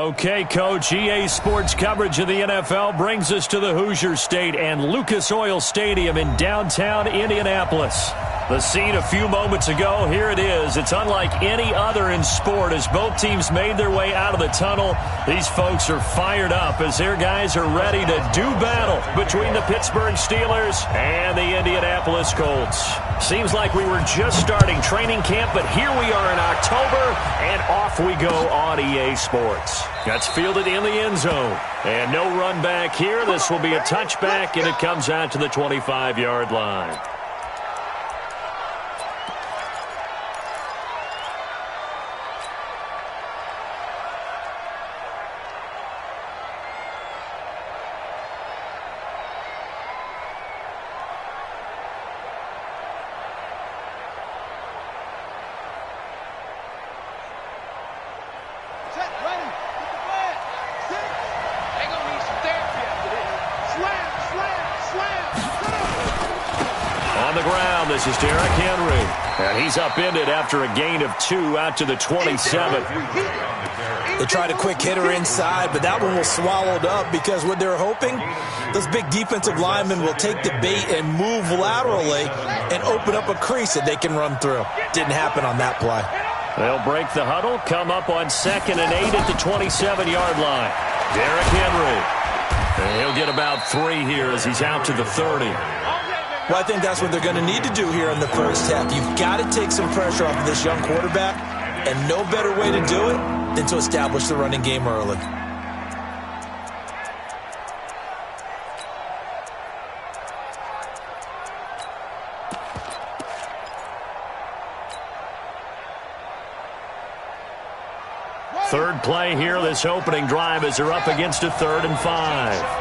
Okay, Coach, EA Sports coverage of the NFL brings us to the Hoosier State and Lucas Oil Stadium in downtown Indianapolis. The scene a few moments ago, here it is. It's unlike any other in sport as both teams made their way out of the tunnel. These folks are fired up as their guys are ready to do battle between the Pittsburgh Steelers and the Indianapolis Colts. Seems like we were just starting training camp, but here we are in October, and off we go on EA Sports. That's fielded in the end zone. And no run back here. This will be a touchback, and it comes out to the 25-yard line. This is Derrick Henry, and he's upended after a gain of 2 out to the 27. They tried a quick hitter inside, but that one was swallowed up because what they're hoping, those big defensive linemen will take the bait and move laterally and open up a crease that they can run through. Didn't happen on that play. They'll break the huddle, come up on 2nd and 8 at the 27-yard line. Derrick Henry, and he'll get about 3 here as he's out to the 30. Well, I think that's what they're going to need to do here in the first half. You've got to take some pressure off of this young quarterback, and no better way to do it than to establish the running game early. Third play here, this opening drive as they're up against a 3rd and 5.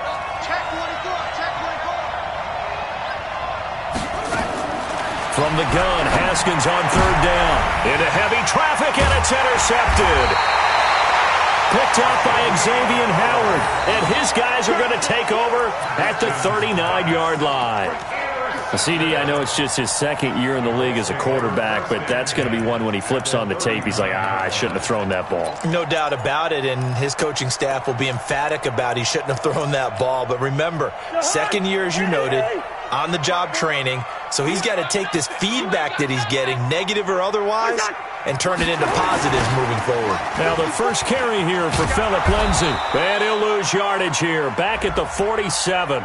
From the gun, Haskins on 3rd down. Into heavy traffic, and it's intercepted. Picked up by Xavier Howard, and his guys are going to take over at the 39-yard line. CD, I know it's just his 2nd year in the league as a quarterback, but that's going to be one when he flips on the tape. He's like, I shouldn't have thrown that ball. No doubt about it, and his coaching staff will be emphatic about he shouldn't have thrown that ball. But remember, 2nd year, as you noted, on-the-job training, so he's got to take this feedback that he's getting, negative or otherwise, and turn it into positives moving forward. Now the first carry here for Phillip Lindsay. And he'll lose yardage here, back at the 47.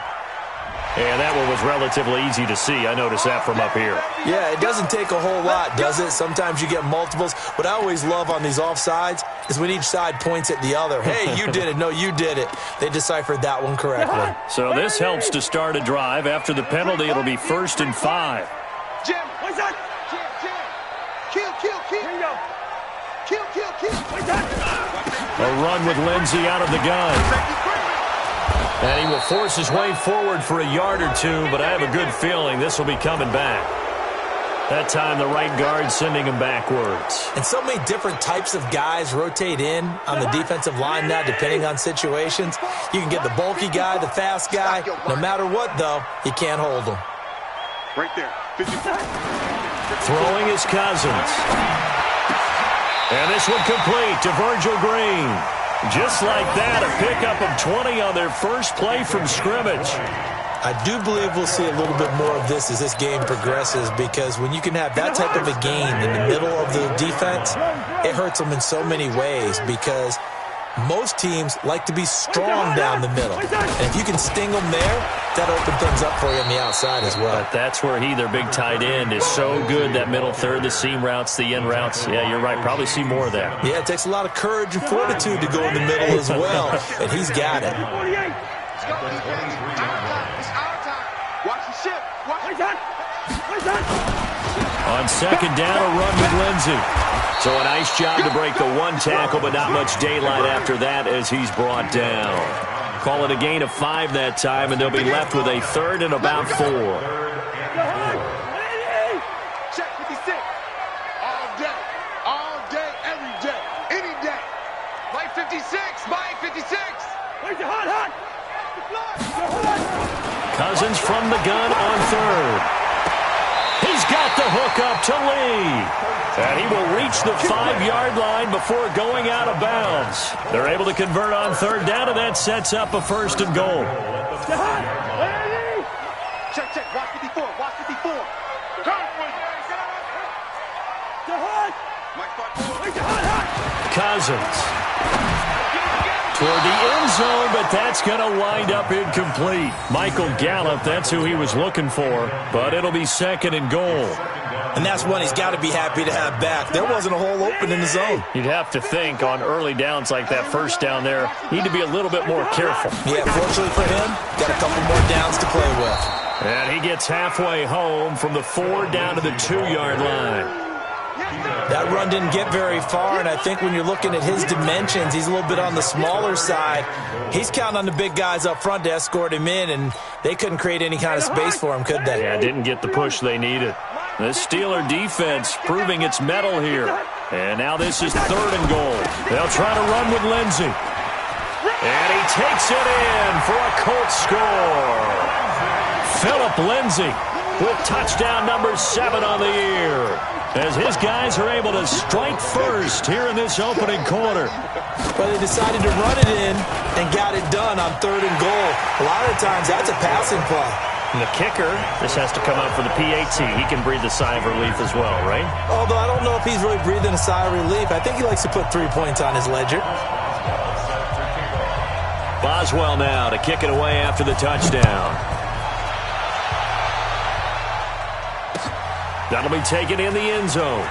And that one was relatively easy to see. I noticed that from up here. Yeah, it doesn't take a whole lot, does it? Sometimes you get multiples. What I always love on these offsides is when each side points at the other. Hey, you did it. No, you did it. They deciphered that one correctly. So this helps to start a drive. After the penalty, it'll be 1st and 5. Jim, what's that? Jim. Kill. Here you go. Kill. A run with Lindsay out of the gun. And he will force his way forward for a yard or 2, but I have a good feeling this will be coming back. That time the right guard sending him backwards. And so many different types of guys rotate in on the defensive line now depending on situations. You can get the bulky guy, the fast guy. No matter what, though, you can't hold him. Right there. Throwing his Cousins. And this one complete to Virgil Green. Just like that, a pickup of 20 on their first play from scrimmage. I do believe we'll see a little bit more of this as this game progresses, because when you can have that type of a gain in the middle of the defense, it hurts them in so many ways, because most teams like to be strong down the middle. And if you can sting them there, that opens things up for you on the outside as well. But that's where he, their big tight end, is so good, that middle third, the seam routes, the in routes. Yeah, you're right. Probably see more of that. Yeah, it takes a lot of courage and fortitude to go in the middle as well, and he's got it. On 2nd down, a run with Lindsay. So a nice job to break the one tackle, but not much daylight after that as he's brought down. Call it a gain of 5 that time, and they'll be left with a 3rd and about 4. Check 56. All day, every day, any day. Mike 56, Mike 56. Where's your hot? Cousins from the gun on 3rd. He's got the hook up to Lee. And he will reach the 5-yard line before going out of bounds. They're able to convert on third down, and that sets up a 1st and goal. Check, check. Watch 54. Watch 54. Cousins toward the end zone, but that's going to wind up incomplete. Michael Gallup, that's who he was looking for, but it'll be 2nd and goal. And that's one he's got to be happy to have back. There wasn't a hole open in the zone. You'd have to think on early downs like that, first down there, need to be a little bit more careful. Yeah, fortunately for him, got a couple more downs to play with. And he gets halfway home from the 4 down to the 2-yard line. That run didn't get very far, and I think when you're looking at his dimensions, he's a little bit on the smaller side. He's counting on the big guys up front to escort him in, and they couldn't create any kind of space for him, could they? Yeah, didn't get the push they needed. The Steeler defense proving its mettle here. And now this is 3rd and goal. They'll try to run with Lindsey. And he takes it in for a Colts score. Phillip Lindsey with touchdown number 7 on the year, as his guys are able to strike first here in this opening quarter. Well, they decided to run it in and got it done on 3rd and goal. A lot of times that's a passing play. And the kicker, this has to come out for the PAT. He can breathe a sigh of relief as well, right? Although I don't know if he's really breathing a sigh of relief. I think he likes to put 3 points on his ledger. Boswell now to kick it away after the touchdown. That'll be taken in the end zone.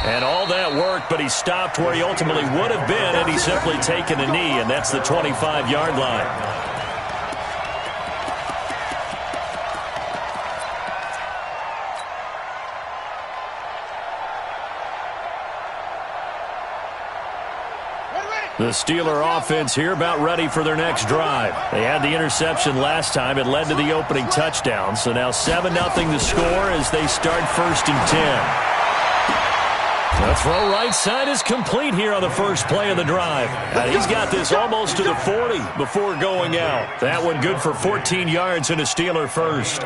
And all that work, but he stopped where he ultimately would have been, and he's simply taken a knee, and that's the 25-yard line. The Steeler offense here about ready for their next drive. They had the interception last time. It led to the opening touchdown. So now 7-0 the score as they start 1st and 10. The throw right side is complete here on the first play of the drive. And he's got this almost to the 40 before going out. That one good for 14 yards and a Steeler first.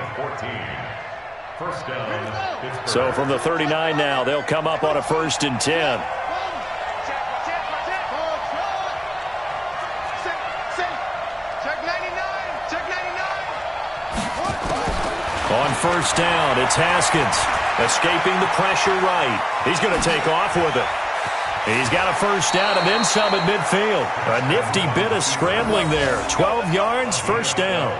So from the 39 now, they'll come up on a 1st and 10. On 1st down, it's Haskins, escaping the pressure right. He's going to take off with it. He's got a 1st down and then some at midfield. A nifty bit of scrambling there. 12 yards, 1st down.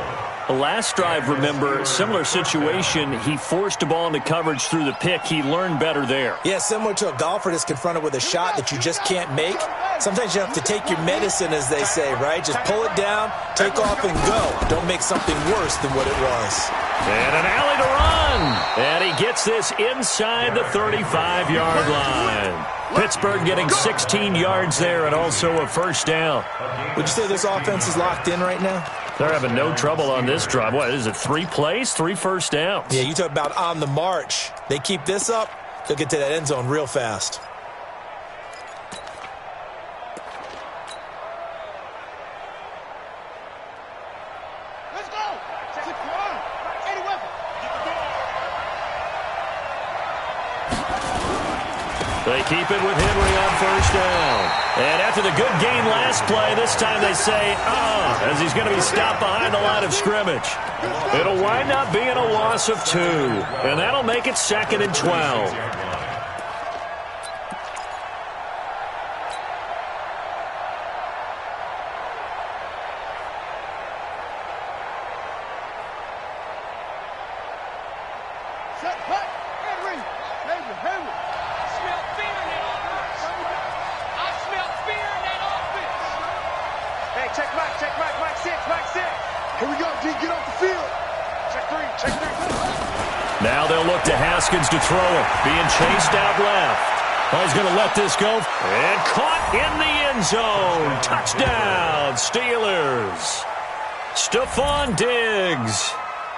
The last drive, remember, similar situation. He forced a ball into coverage through the pick. He learned better there. Yeah, similar to a golfer that's confronted with a shot that you just can't make. Sometimes you have to take your medicine, as they say, right? Just pull it down, take off, and go. Don't make something worse than what it was. And an alley to run. And he gets this inside the 35-yard line. Pittsburgh getting 16 yards there and also a 1st down. Would you say this offense is locked in right now? They're having no trouble on this drive. What is it, 3 plays, 3 1st downs? Yeah, you talk about on the march. They keep this up, they'll get to that end zone real fast. Let's go. Any weapon. They keep it with Henry on 1st down. And after the good gain last play, this time they say, as he's going to be stopped behind the line of scrimmage. It'll wind up being a loss of 2. And that'll make it 2nd and 12. Now they'll look to Haskins to throw it. Being chased out left. Oh, he's going to let this go. And caught in the end zone. Touchdown, Steelers. Stephon Diggs.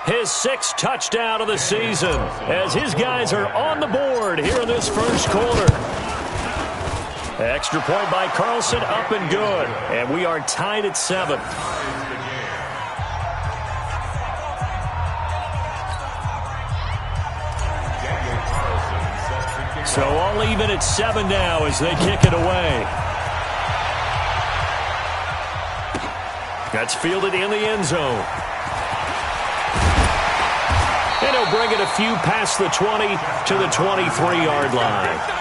His 6th touchdown of the season as his guys are on the board here in this first quarter. Extra point by Carlson, up and good. And we are tied at 7. So all even at 7 now as they kick it away. That's fielded in the end zone. And he'll bring it a few past the 20 to the 23-yard line.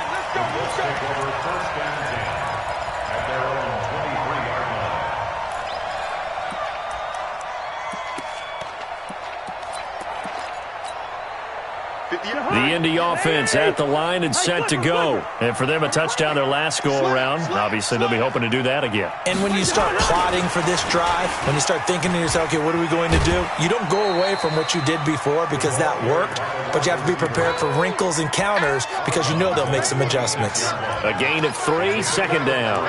The Indy offense at the line and set to go. And for them, a touchdown their last go-around. Obviously, they'll be hoping to do that again. And when you start plotting for this drive, when you start thinking to yourself, okay, what are we going to do? You don't go away from what you did before because that worked, but you have to be prepared for wrinkles and counters because you know they'll make some adjustments. A gain of 3, second down.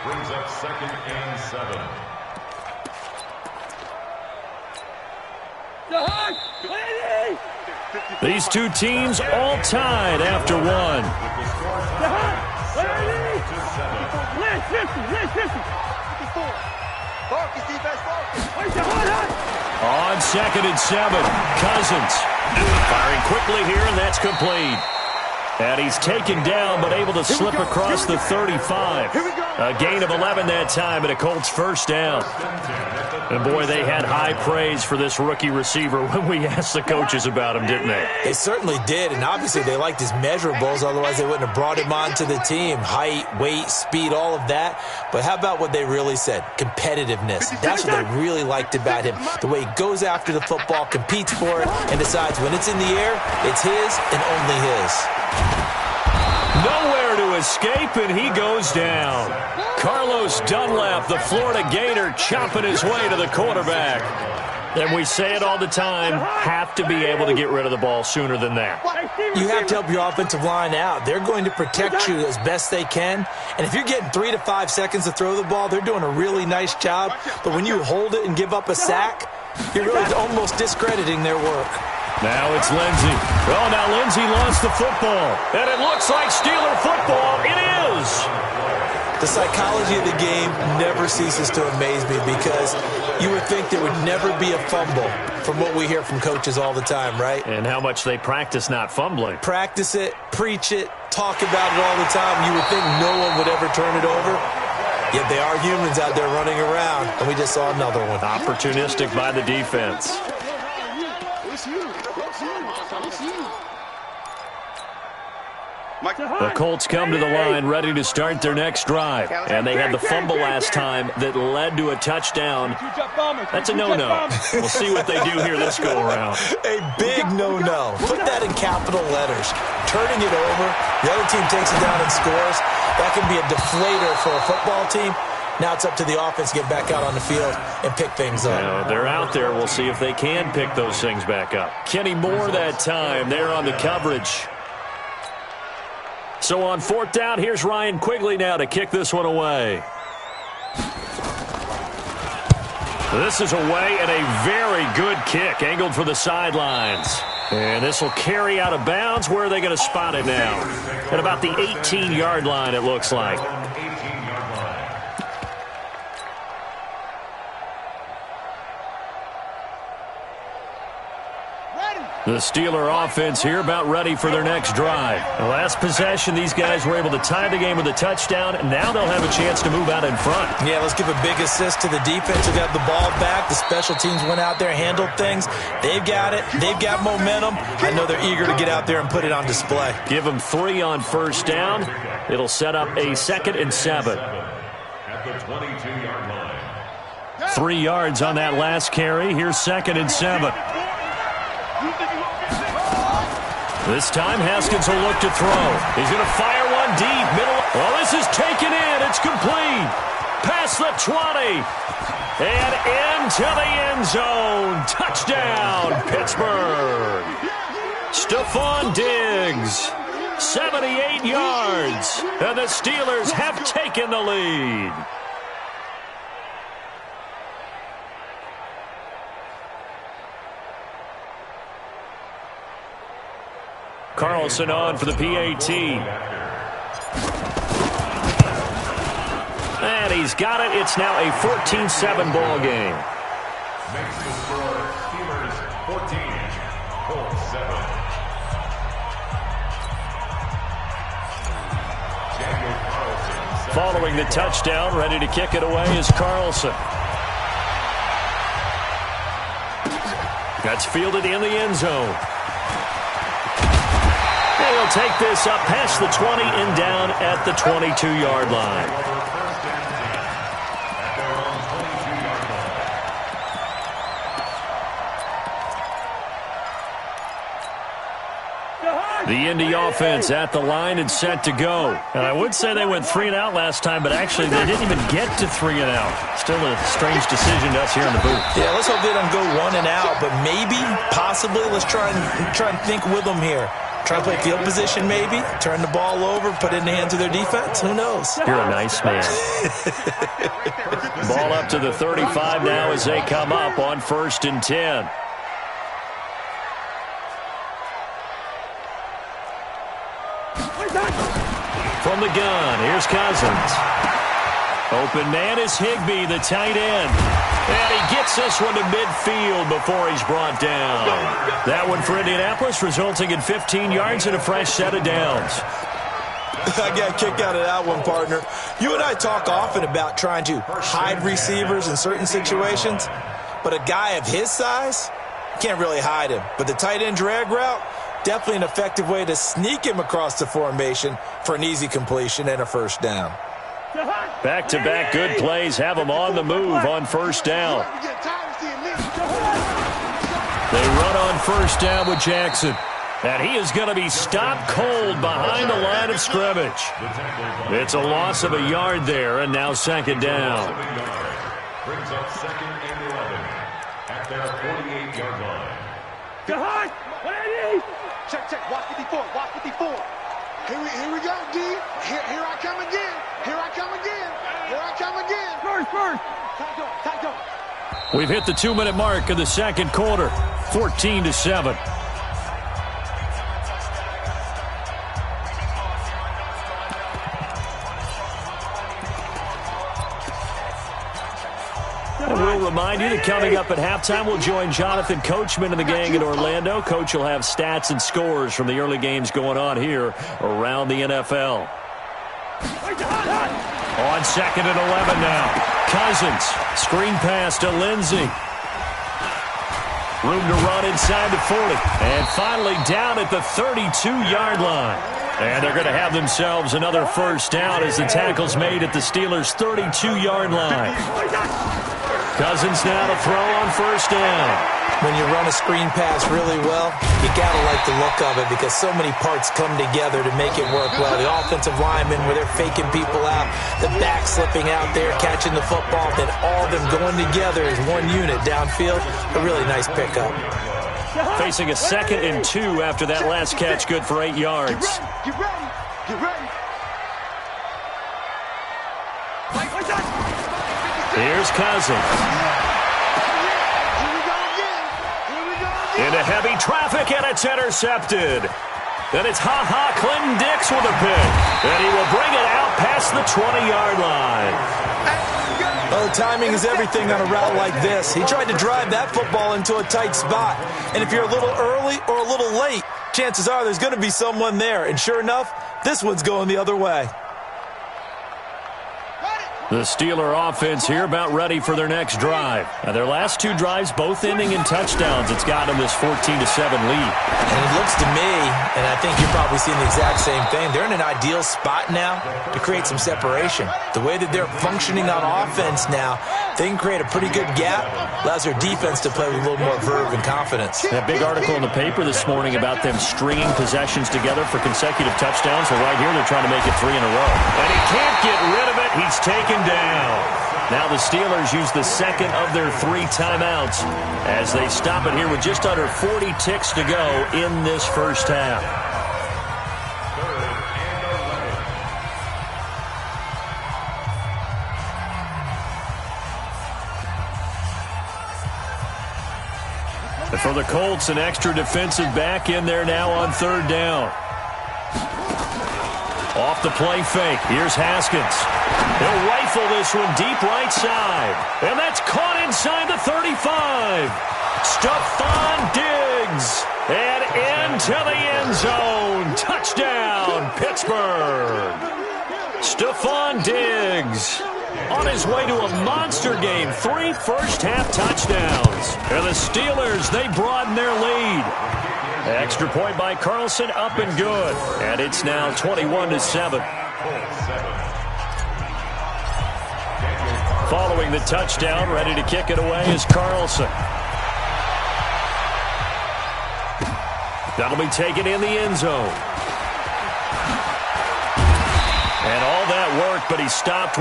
Brings up 2nd and 7. These two teams all tied after 1. On 2nd and 7, Cousins firing quickly here, and that's complete. And he's taken down, but able to slip across the 35. A gain of 11 that time, and a Colts first down. And, boy, they had high praise for this rookie receiver when we asked the coaches about him, didn't they? They certainly did, and obviously they liked his measurables. Otherwise, they wouldn't have brought him onto the team. Height, weight, speed, all of that. But how about what they really said? Competitiveness. That's what they really liked about him. The way he goes after the football, competes for it, and decides when it's in the air, it's his and only his. Nowhere to escape, and he goes down. Carlos Dunlap, the Florida Gator, chopping his way to the quarterback. And we say it all the time, have to be able to get rid of the ball sooner than that. You have to help your offensive line out. They're going to protect you as best they can. And if you're getting 3 to 5 seconds to throw the ball, they're doing a really nice job. But when you hold it and give up a sack, you're really almost discrediting their work. Now it's Lindsey. Oh, now Lindsey lost the football. And it looks like Steeler football. It is. The psychology of the game never ceases to amaze me because you would think there would never be a fumble from what we hear from coaches all the time, right? And how much they practice not fumbling. Practice it, preach it, talk about it all the time. You would think no one would ever turn it over. Yet they are humans out there running around, and we just saw another one. Opportunistic by the defense. The Colts come to the line ready to start their next drive. And they had the fumble last time that led to a touchdown. That's a no-no. We'll see what they do here this go-around. A big no-no. Put that in capital letters. Turning it over, the other team takes it down and scores. That can be a deflator for a football team. Now it's up to the offense to get back out on the field and pick things up. Now, they're out there. We'll see if they can pick those things back up. Kenny Moore that time there on the coverage. So on 4th down, here's Ryan Quigley now to kick this one away. This is away and a very good kick, angled for the sidelines. And this will carry out of bounds. Where are they going to spot it now? At about the 18-yard line, it looks like. The Steeler offense here about ready for their next drive. The last possession, these guys were able to tie the game with a touchdown. Now they'll have a chance to move out in front. Yeah, let's give a big assist to the defense who got the ball back. The special teams went out there, handled things. They've got it. They've got momentum. I know they're eager to get out there and put it on display. Give them 3 on 1st down. It'll set up a 2nd and 7. At the 22-yard line. 3 yards on that last carry. Here's 2nd and 7. This time, Haskins will look to throw. He's going to fire one deep. Middle. Well, this is taken in. It's complete. Past the 20. And into the end zone. Touchdown, Pittsburgh. Stephon Diggs. 78 yards. And the Steelers have taken the lead. Carlson on for the PAT. And he's got it. It's now a 14-7 ball game. Makes the score Steelers 14, Colts 7. Following the touchdown, ready to kick it away is Carlson. That's fielded in the end zone. And he'll take this up past the 20 and down at the 22-yard line. The Indy offense at the line and set to go. And I would say they went 3 and out last time, but actually they didn't even get to 3 and out. Still a strange decision to us here in the booth. Yeah, let's hope they don't go 1 and out, but maybe, possibly, let's try and think with them here. Try to play field position maybe, turn the ball over, put it in the hands of their defense. Who knows? You're a nice man. Ball up to the 35 now as they come up on 1st and 10. From the gun, here's Cousins. Open man is Higbee, the tight end. And he gets this one to midfield before he's brought down. That one for Indianapolis, resulting in 15 yards and a fresh set of downs. I got a kick out of that one, partner. You and I talk often about trying to hide receivers in certain situations, but a guy of his size, can't really hide him. But the tight end drag route, definitely an effective way to sneak him across the formation for an easy completion and a first down. Back-to-back good plays have them on the move on 1st down. They run on 1st down with Jackson. And he is going to be stopped cold behind the line of scrimmage. It's a loss of a yard there, and now 2nd down. Brings up 2nd and 11 at their 48-yard line. Check. Watch 54. Here we go, D. Here I come again. Here I come again. First. We've hit the 2-minute mark of the 2nd quarter. 14-7. We'll remind you that coming up at halftime, we'll join Jonathan Coachman and the gang in Orlando. Coach will have stats and scores from the early games going on here around the NFL. On 2nd and 11 now. Cousins, screen pass to Lindsey. Room to run inside the 40. And finally down at the 32-yard line. And they're going to have themselves another first down as the tackle's made at the Steelers' 32-yard line. Cousins now to throw on 1st down. When you run a screen pass really well, you got to like the look of it because so many parts come together to make it work well. The offensive linemen, where they're faking people out, the back slipping out there, catching the football, then all of them going together as one unit downfield. A really nice pickup. Facing a 2nd and 2 after that last catch, good for 8 yards. Get ready. Here's Cousins. Into heavy traffic, and it's intercepted. And it's Clinton Dix with a pick. And he will bring it out past the 20-yard line. Well, timing is everything on a route like this. He tried to drive that football into a tight spot. And if you're a little early or a little late, chances are there's going to be someone there. And sure enough, this one's going the other way. The Steeler offense here about ready for their next drive. Now, their last 2 drives both ending in touchdowns. It's got them this 14-7 lead. And it looks to me, and I think you're probably seeing the exact same thing, they're in an ideal spot now to create some separation. The way that they're functioning on offense now, they can create a pretty good gap, allows their defense to play with a little more verve and confidence. A big article in the paper this morning about them stringing possessions together for consecutive touchdowns. Well, right here, they're trying to make it 3 in a row. And he can't get rid of it. He's taken down. Now the Steelers use the 2nd of their 3 timeouts as they stop it here with just under 40 ticks to go in this first half. And for the Colts, an extra defensive back in there now on 3rd down. Off the play fake. Here's Haskins. He'll rifle this one deep right side. And that's caught inside the 35. Stephon Diggs. And into the end zone. Touchdown, Pittsburgh. Stephon Diggs on his way to a monster game. 3 first-half touchdowns. And the Steelers, they broaden their lead. Extra point by Carlson, up and good. And it's now 21-7. Following the touchdown, ready to kick it away is Carlson. That'll be taken in the end zone. And all that work, but he stopped.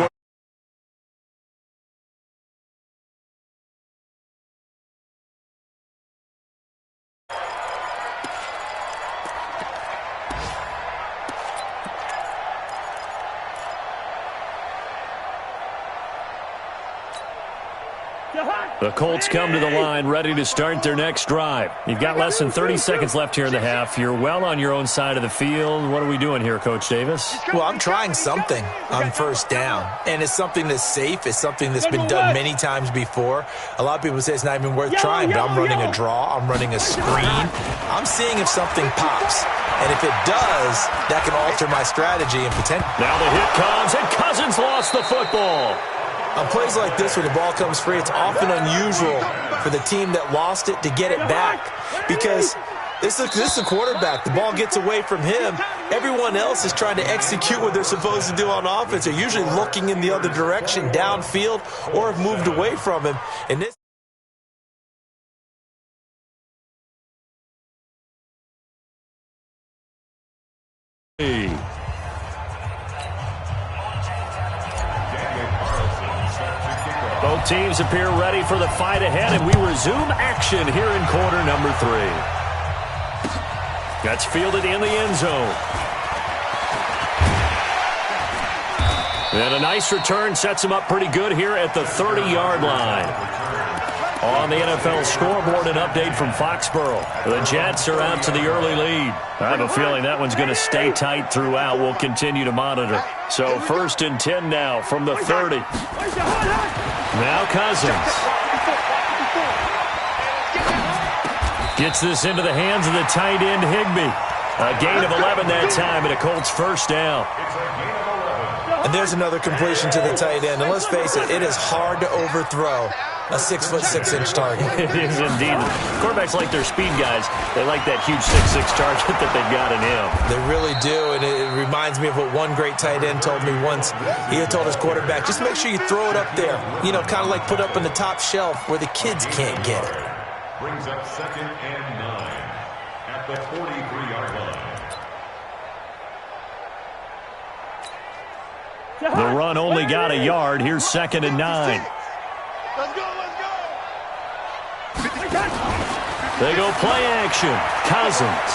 The Colts come to the line, ready to start their next drive. You've got less than 30 seconds left here in the half. You're well on your own side of the field. What are we doing here, Coach Davis? Well, I'm trying something on first down, and it's something that's safe. It's something that's been done many times before. A lot of people say it's not even worth trying, but I'm running a draw. I'm running a screen. I'm seeing if something pops, and if it does, that can alter my strategy and potential. Now the hit comes, and Cousins lost the football. On plays like this where the ball comes free, it's often unusual for the team that lost it to get it back because this is a quarterback. The ball gets away from him. Everyone else is trying to execute what they're supposed to do on offense. They're usually looking in the other direction, downfield, or have moved away from him. And this both teams appear ready for the fight ahead, and we resume action here in quarter number 3. That's fielded in the end zone. And a nice return sets him up pretty good here at the 30-yard line. On the NFL scoreboard, an update from Foxborough. The Jets are out to the early lead. I have a feeling that one's going to stay tight throughout. We'll continue to monitor. So 1st and 10 now from the 30. Now Cousins. Gets this into the hands of the tight end, Higbee. A gain of 11 that time and a Colts first down. And there's another completion to the tight end. And let's face it, it is hard to overthrow a 6'6" target. It is indeed. Quarterbacks like their speed guys. They like that huge 6'6" target that they've got in him. They really do, and it reminds me of what one great tight end told me once. He had told his quarterback, just make sure you throw it up there. You know, kind of like put up in the top shelf where the kids can't get it. Brings up 2nd and 9 at the 43-yard line. The run only got a yard. Here's 2nd and 9. Let's go, let's go. They go play action. Cousins.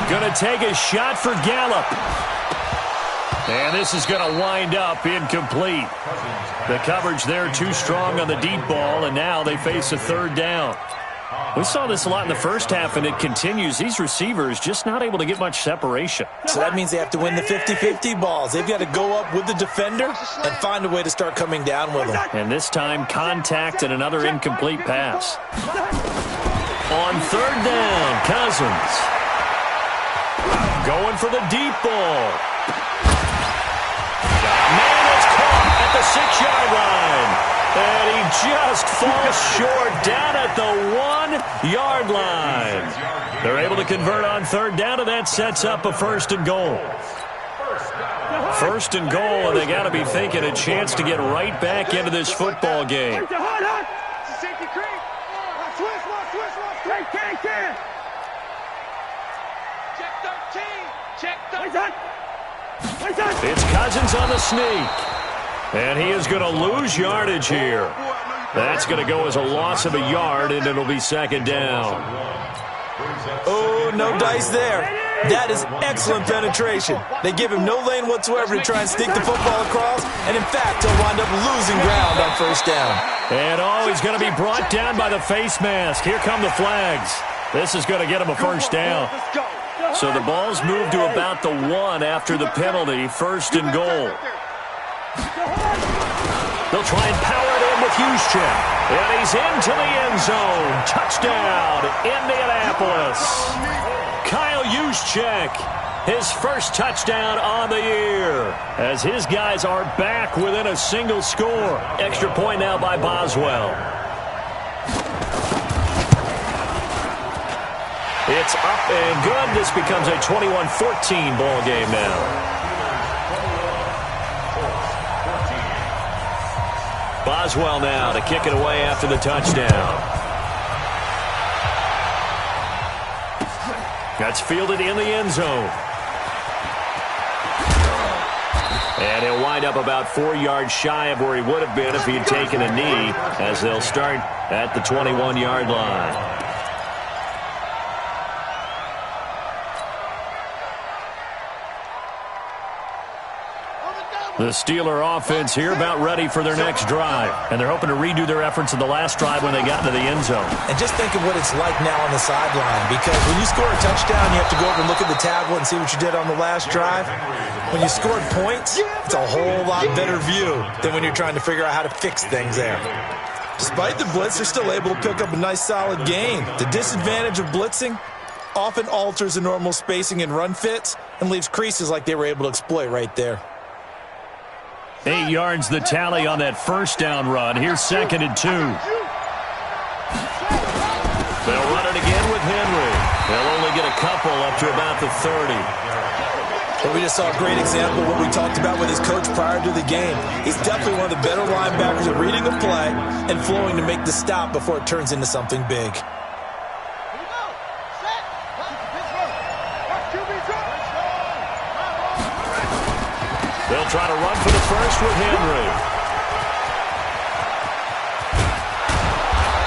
Going to take a shot for Gallup. And this is going to wind up incomplete. The coverage there too strong on the deep ball, and now they face a 3rd down. We saw this a lot in the first half, and it continues. These receivers just not able to get much separation. So that means they have to win the 50-50 balls. They've got to go up with the defender and find a way to start coming down with them. And this time, contact and another incomplete pass. On 3rd down, Cousins. Going for the deep ball. Man, it's caught at the 6-yard line. And he just falls short down at the 1-yard line. They're able to convert on 3rd down, and that sets up a 1st and goal. 1st and goal, and they got to be thinking a chance to get right back into this football game. It's Cousins on the sneak. And he is going to lose yardage here. That's going to go as a loss of a yard, and it'll be 2nd down. Oh, no dice there. That is excellent penetration. They give him no lane whatsoever to try and sneak the football across, and in fact, he'll wind up losing ground on 1st down. And he's going to be brought down by the face mask. Here come the flags. This is going to get him a 1st down. So the ball's moved to about the 1 after the penalty, 1st and goal. They'll try and power it in with Juszczyk. And he's into the end zone. Touchdown, Indianapolis. Kyle Juszczyk. his first touchdown on the year, as his guys are back within a single score. Extra point now by Boswell. It's up and good. This becomes a 21-14 ball game now. Boswell now to kick it away after the touchdown. That's fielded in the end zone. And he'll wind up about 4 yards shy of where he would have been if he had taken a knee, as they'll start at the 21-yard line. The Steeler offense here about ready for their next drive. And they're hoping to redo their efforts in the last drive when they got into the end zone. And just think of what it's like now on the sideline, because when you score a touchdown, you have to go over and look at the tablet and see what you did on the last drive. When you scored points, it's a whole lot better view than when you're trying to figure out how to fix things there. Despite the blitz, they're still able to pick up a nice solid gain. The disadvantage of blitzing often alters the normal spacing and run fits and leaves creases like they were able to exploit right there. 8 yards the tally on that first down run. Here's 2nd and 2. They'll run it again with Henry. They'll only get a couple up to about the 30. But we just saw a great example of what we talked about with his coach prior to the game. He's definitely one of the better linebackers at reading a play and flowing to make the stop before it turns into something big. They'll try to run for the first with Henry.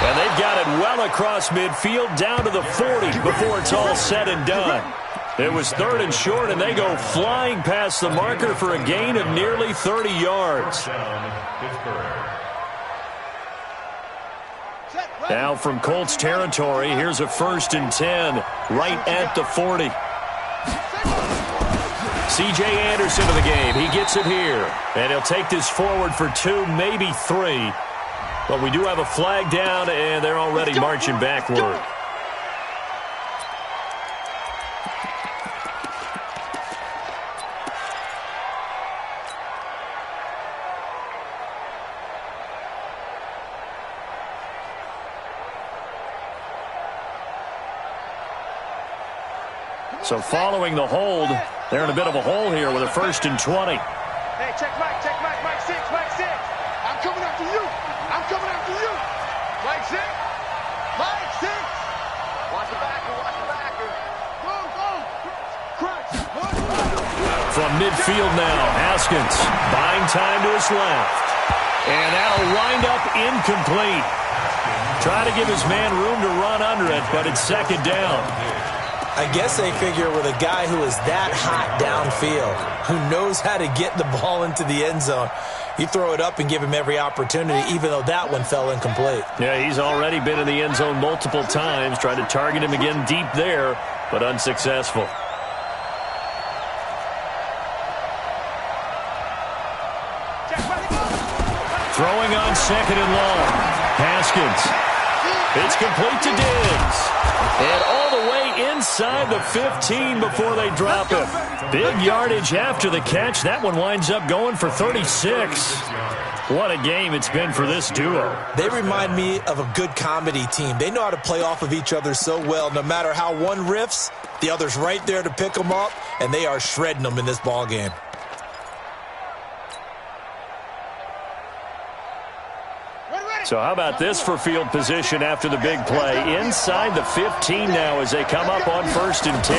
And they've got it well across midfield down to the 40 before it's all said and done. It was 3rd and short, and they go flying past the marker for a gain of nearly 30 yards. Now from Colts territory, here's a 1st and 10 right at the 40. C.J. Anderson to the game. He gets it here. And he'll take this forward for 2, maybe 3. But we do have a flag down, and they're already marching backward. So following the hold, they're in a bit of a hole here with a 1st and 20. Hey, check Mike 6, Mike 6. I'm coming after you. Mike 6. Watch the backer. Go. Crunch. From midfield now, Haskins buying time to his left. And that'll wind up incomplete. Try to give his man room to run under it, but it's 2nd down. I guess they figure with a guy who is that hot downfield, who knows how to get the ball into the end zone, you throw it up and give him every opportunity, even though that one fell incomplete. Yeah, he's already been in the end zone multiple times, tried to target him again deep there, but unsuccessful. Throwing on 2nd and long. Haskins. It's complete to Diggs. And all the way inside the 15 before they drop him. Big yardage after the catch. That one winds up going for 36. What a game it's been for this duo. They remind me of a good comedy team. They know how to play off of each other so well. No matter how one riffs, the other's right there to pick them up, and they are shredding them in this ball game. So how about this for field position after the big play? Inside the 15 now as they come up on 1st and 10.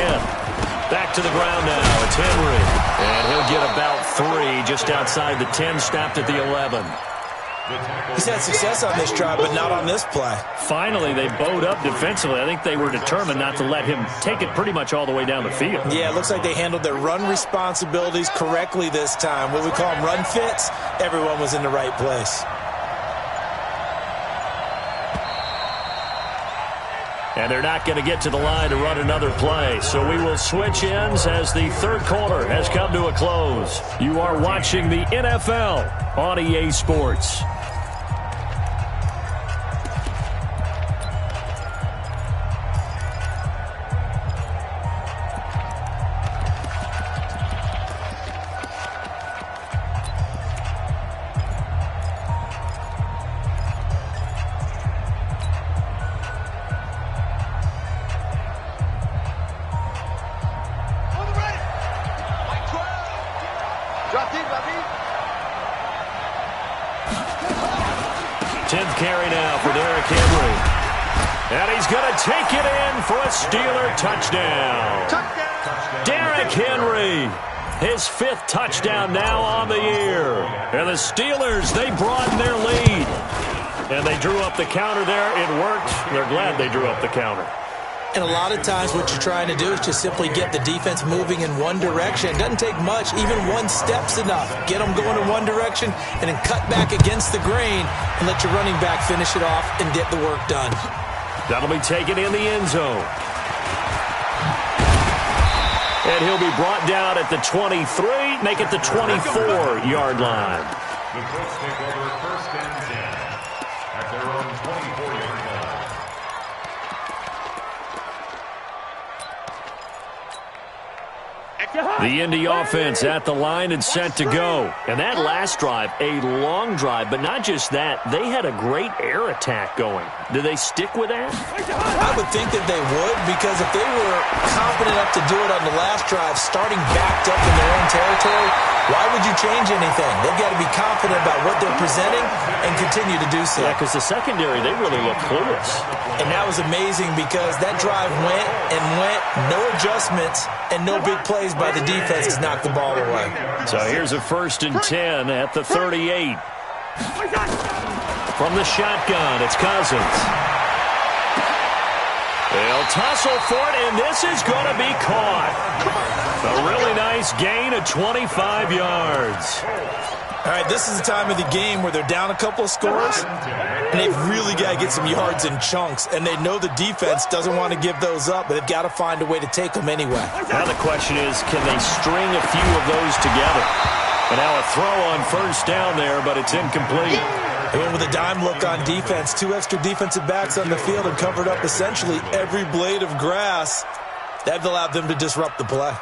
Back to the ground now. It's Henry. And he'll get about 3 just outside the 10, stopped at the 11. He's had success on this drive, but not on this play. Finally, they bowed up defensively. I think they were determined not to let him take it pretty much all the way down the field. Yeah, it looks like they handled their run responsibilities correctly this time. What we call them run fits, everyone was in the right place. And they're not going to get to the line to run another play. So we will switch ends as the 3rd quarter has come to a close. You are watching the NFL on EA Sports. 10th carry now for Derrick Henry. And he's going to take it in for a Steeler touchdown. Derrick Henry, his 5th touchdown now on the year. And the Steelers, they broaden their lead. And they drew up the counter there. It worked. They're glad they drew up the counter. And a lot of times what you're trying to do is just simply get the defense moving in one direction. It doesn't take much. Even one step's enough. Get them going in one direction and then cut back against the grain and let your running back finish it off and get the work done. That'll be taken in the end zone. And he'll be brought down at the 23, make it the 24-yard line. The Colts take over 1st and 10 at their own 24-yard line. The Indy offense at the line and set to go. And that last drive, a long drive, but not just that. They had a great air attack going. Do they stick with that? I would think that they would, because if they were confident enough to do it on the last drive, starting backed up in their own territory, why would you change anything? They've got to be confident about what they're presenting and continue to do so. Yeah, because the secondary, they really look clueless. And that was amazing because that drive went and went, no adjustments, and no big plays by the defense has knocked the ball away. So here's a 1st and 10 at the 38. From the shotgun, it's Cousins. They'll tussle for it, and this is going to be caught. A really nice gain of 25 yards. All right, this is the time of the game where they're down a couple of scores, and they've really got to get some yards in chunks, and they know the defense doesn't want to give those up, but they've got to find a way to take them anyway. Now the question is, can they string a few of those together? And now a throw on 1st down there, but it's incomplete. They went with a dime look on defense, 2 extra defensive backs on the field and covered up essentially every blade of grass. That allowed them to disrupt the play.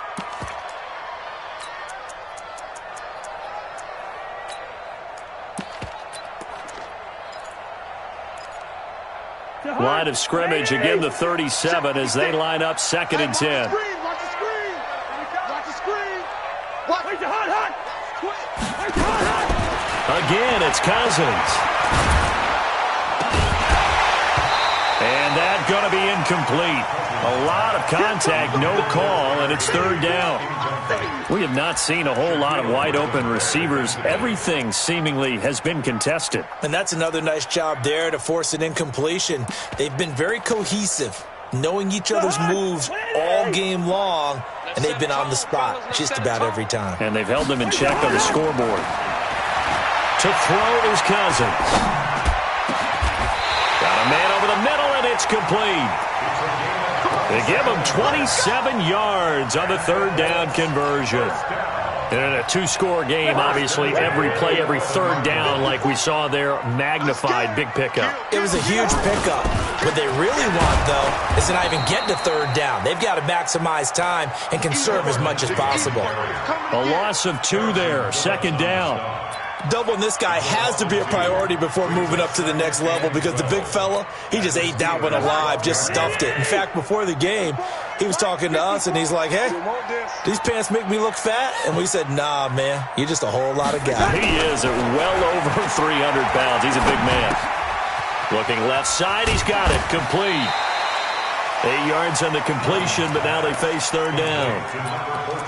Line of scrimmage, again the 37 as they line up 2nd and 10. Watch the screen. Watch the screen. Watch the hot. Again, it's Cousins. And that's going to be incomplete. A lot of contact, no call, and it's 3rd down. We have not seen a whole lot of wide-open receivers. Everything seemingly has been contested. And that's another nice job there to force an incompletion. They've been very cohesive, knowing each other's moves all game long, and they've been on the spot just about every time. And they've held them in check on the scoreboard. To throw is Cousins. Got a man over the middle, and it's complete. They give him 27 yards on the 3rd down conversion. And in a 2-score game, obviously, every play, every 3rd down, like we saw there, magnified, big pickup. It was a huge pickup. What they really want, though, is to not even get to 3rd down. They've got to maximize time and conserve as much as possible. A loss of 2 there, 2nd down. Doubling this guy has to be a priority before moving up to the next level, because the big fella, he just ate that one alive, just stuffed it. In fact, before the game, he was talking to us, and he's like, hey, these pants make me look fat? And we said, nah, man, you're just a whole lot of guy. He is at well over 300 pounds. He's a big man. Looking left side, he's got it, complete. 8 yards on the completion, but now they face 3rd down.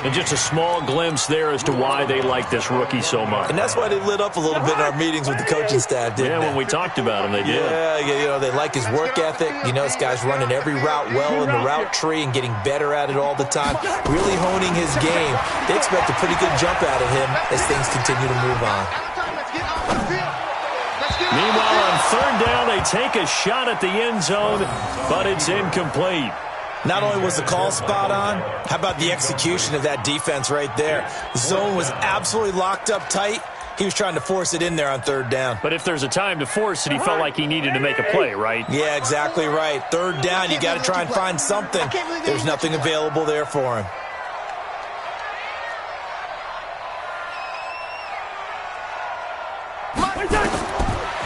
And just a small glimpse there as to why they like this rookie so much. And that's why they lit up a little bit in our meetings with the coaching staff, didn't they? When we talked about him, they did. Yeah, you know, they like his work ethic. You know, this guy's running every route well in the route tree and getting better at it all the time, really honing his game. They expect a pretty good jump out of him as things continue to move on. Meanwhile, on 3rd down, they take a shot at the end zone, but it's incomplete. Not only was the call spot on, how about the execution of that defense right there? The zone was absolutely locked up tight. He was trying to force it in there on 3rd down. But if there's a time to force it, he felt like he needed to make a play, right? Yeah, exactly right. 3rd down, you got to try and find something. There's nothing available there for him.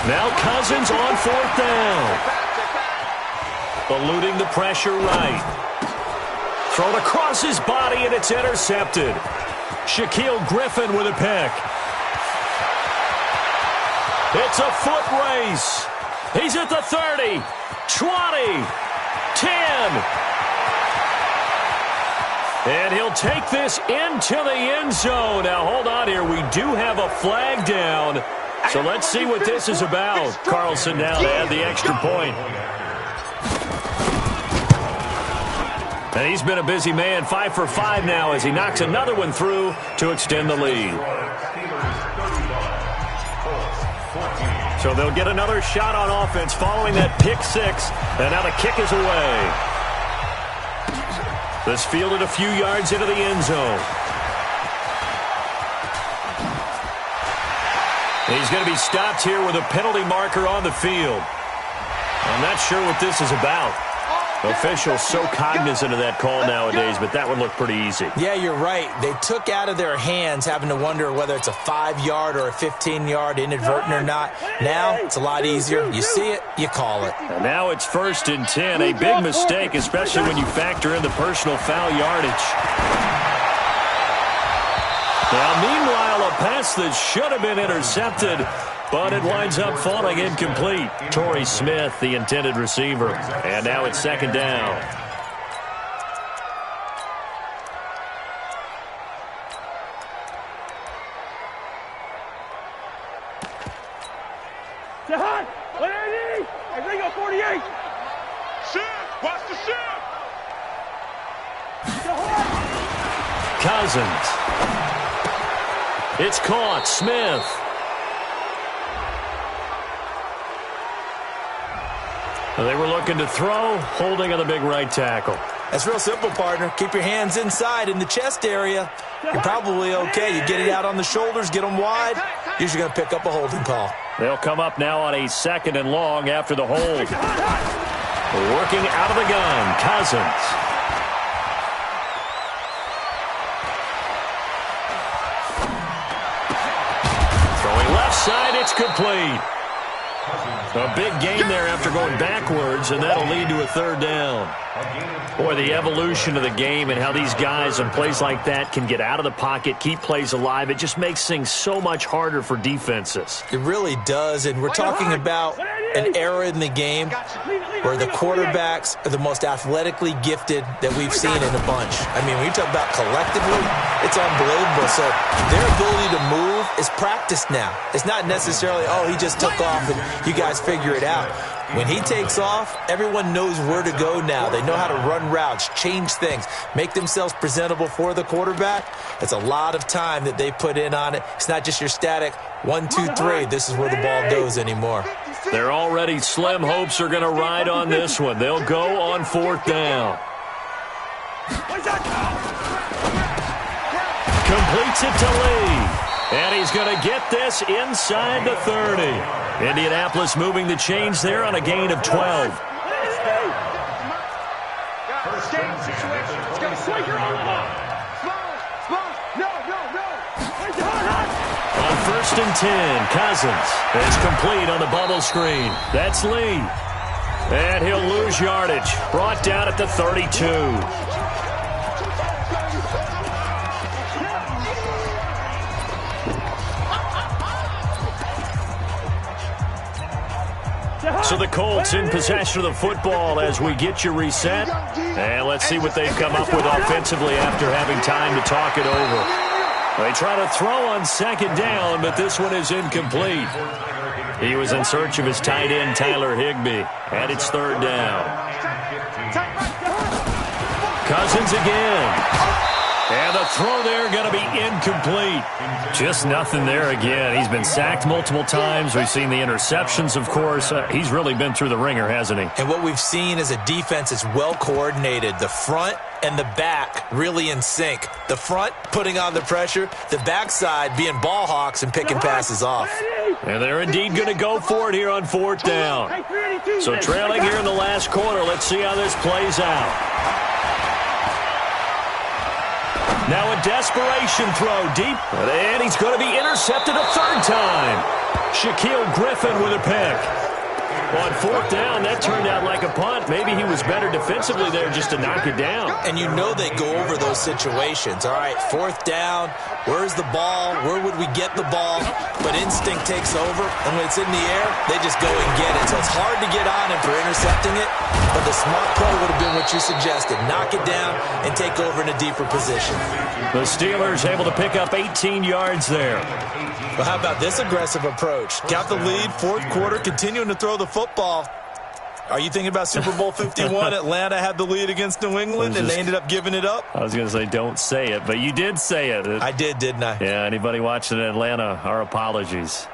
Now Cousins on 4th down. Eluding the pressure right. Thrown across his body, and it's intercepted. Shaquille Griffin with a pick. It's a foot race. He's at the 30, 20, 10. And he'll take this into the end zone. Now, hold on here. We do have a flag down. So let's see what this is about. Carlson now to add the extra point. And he's been a busy man, 5 for 5 now as he knocks another one through to extend the lead. So they'll get another shot on offense following that pick six. And now the kick is away. This fielded a few yards into the end zone. He's going to be stopped here with a penalty marker on the field. I'm not sure what this is about. Officials so cognizant of that call nowadays, but that would look pretty easy. Yeah, you're right. They took out of their hands having to wonder whether it's a 5-yard or a 15-yard inadvertent or not. Now it's a lot easier. You see it, you call it. And now it's 1st and 10. A big mistake, especially when you factor in the personal foul yardage. Now, meanwhile, a pass that should have been intercepted, but it winds up falling incomplete. Torrey Smith, the intended receiver. And now it's 2nd down. I think I'm 48. Shift. Watch the shift. Cousins. It's caught. Smith. They were looking to throw, holding on the big right tackle. That's real simple, partner. Keep your hands inside in the chest area. You're probably okay. You get it out on the shoulders, get them wide. Usually going to pick up a holding call. They'll come up now on a 2nd and long after the hold. Working out of the gun, Cousins. Throwing left side, it's complete. A big gain there after going backwards, and that'll lead to a 3rd down. Boy, the evolution of the game and how these guys in plays like that can get out of the pocket, keep plays alive, it just makes things so much harder for defenses. It really does, and we're talking about an era in the game where the quarterbacks are the most athletically gifted that we've seen in a bunch. I mean, when you talk about collectively, it's unbelievable. So their ability to move is practiced now. It's not necessarily, oh, he just took off and you guys figure it out. When he takes off, everyone knows where to go now. They know how to run routes, change things, make themselves presentable for the quarterback. It's a lot of time that they put in on it. It's not just your static 1, 2, 3. This is where the ball goes anymore. Their already slim hopes are going to ride on this one. They'll go on 4th down. Completes it to Lee. And he's going to get this inside the 30. Indianapolis moving the chains there on a gain of 12. On 1st and 10, Cousins is complete on the bubble screen. That's Lee. And he'll lose yardage. Brought down at the 32. So the Colts in possession of the football as we get you reset. And let's see what they've come up with offensively after having time to talk it over. They try to throw on 2nd down, but this one is incomplete. He was in search of his tight end, Tyler Higbee, and it's 3rd down. Cousins again. And the throw there going to be incomplete. Just nothing there again. He's been sacked multiple times. We've seen the interceptions, of course. He's really been through the ringer, hasn't he? And what we've seen is a defense that's well coordinated. The front and the back really in sync. The front putting on the pressure. The backside being ball hawks and picking passes off. And they're indeed going to go for it here on 4th down. So trailing here in the last quarter. Let's see how this plays out. Now a desperation throw deep, and he's going to be intercepted a 3rd time. Shaquille Griffin with a pick. On fourth down, that turned out like a punt. Maybe he was better defensively there just to knock it down. And you know they go over those situations. All right, fourth down, where's the ball? Where would we get the ball? But instinct takes over, and when it's in the air, they just go and get it. So it's hard to get on him for intercepting it, but the smart play would have been what you suggested. Knock it down and take over in a deeper position. The Steelers able to pick up 18 yards there. Well, how about this aggressive approach? Got the lead, fourth quarter, continuing to throw the football. Are you thinking about Super Bowl 51? Atlanta had the lead against New England, and they ended up giving it up? I was going to say don't say it, but you did say it. I did, didn't I? Yeah, anybody watching Atlanta, our apologies.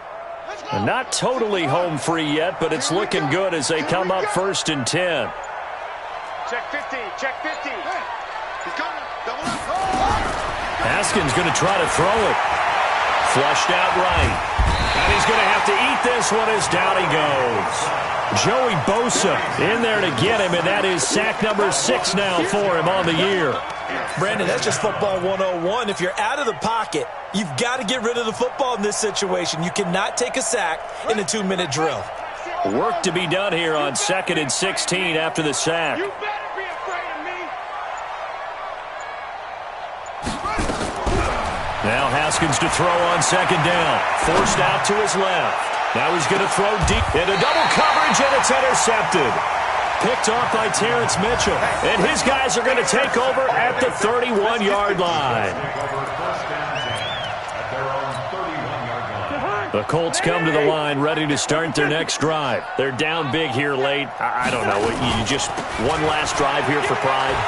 And not totally home free yet, but it's looking good as they come up 1st and 10. Check 50, check 50. He's coming. Double up. Haskins going to try to throw it. Flushed out right. And he's going to have to eat this one as down he goes. Joey Bosa in there to get him, and that is sack number 6 now for him on the year. Brandon, that's just football 101. If you're out of the pocket, you've got to get rid of the football in this situation. You cannot take a sack in a 2-minute drill. Work to be done here on 2nd and 16 after the sack. You better be afraid of me. Now Haskins to throw on 2nd down. Forced out to his left. Now he's going to throw deep into double coverage, and it's intercepted. Picked off by Terrence Mitchell. And his guys are going to take over at the 31-yard line. The Colts come to the line ready to start their next drive. They're down big here late. I don't know. You just one last drive here for pride?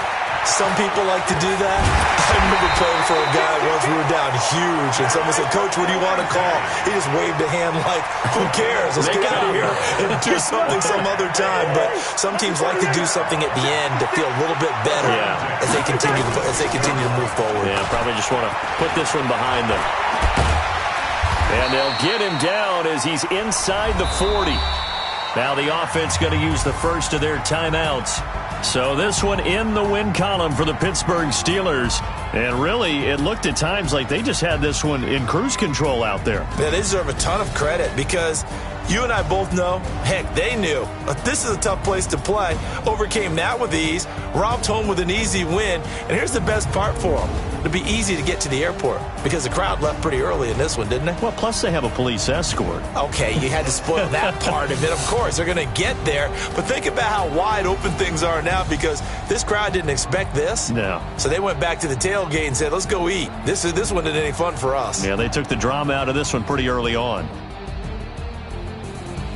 Some people like to do that. I remember playing for a guy once. We were down huge, and someone said, "Coach, what do you want to call?" He just waved a hand like, "Who cares? Let's get out of here and do something some other time." But some teams like to do something at the end to feel a little bit better as they continue to move forward. Yeah, probably just want to put this one behind them. And they'll get him down as he's inside the 40. Now the offense going to use the first of their timeouts. So this one in the win column for the Pittsburgh Steelers. And really, it looked at times like they just had this one in cruise control out there. Yeah, they deserve a ton of credit because you and I both know, heck, they knew. This is a tough place to play. Overcame that with ease. Robbed home with an easy win. And here's the best part for them. It'll be easy to get to the airport because the crowd left pretty early in this one, didn't they? Well, plus they have a police escort. Okay, you had to spoil that part of it. Of course, they're going to get there. But think about how wide open things are now because this crowd didn't expect this. No. So they went back to the tailgate and said, let's go eat. This one isn't any fun for us. Yeah, they took the drama out of this one pretty early on.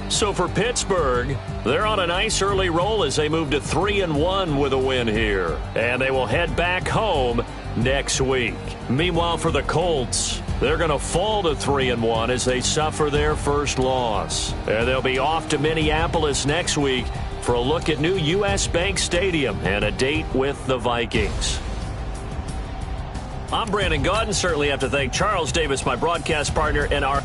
So for Pittsburgh, they're on a nice early roll as they move to 3-1 with a win here. And they will head back home next week. Meanwhile, for the Colts, they're going to fall to 3-1 as they suffer their first loss. And they'll be off to Minneapolis next week for a look at new U.S. Bank Stadium and a date with the Vikings. I'm Brandon Gaudin. Certainly have to thank Charles Davis, my broadcast partner, and our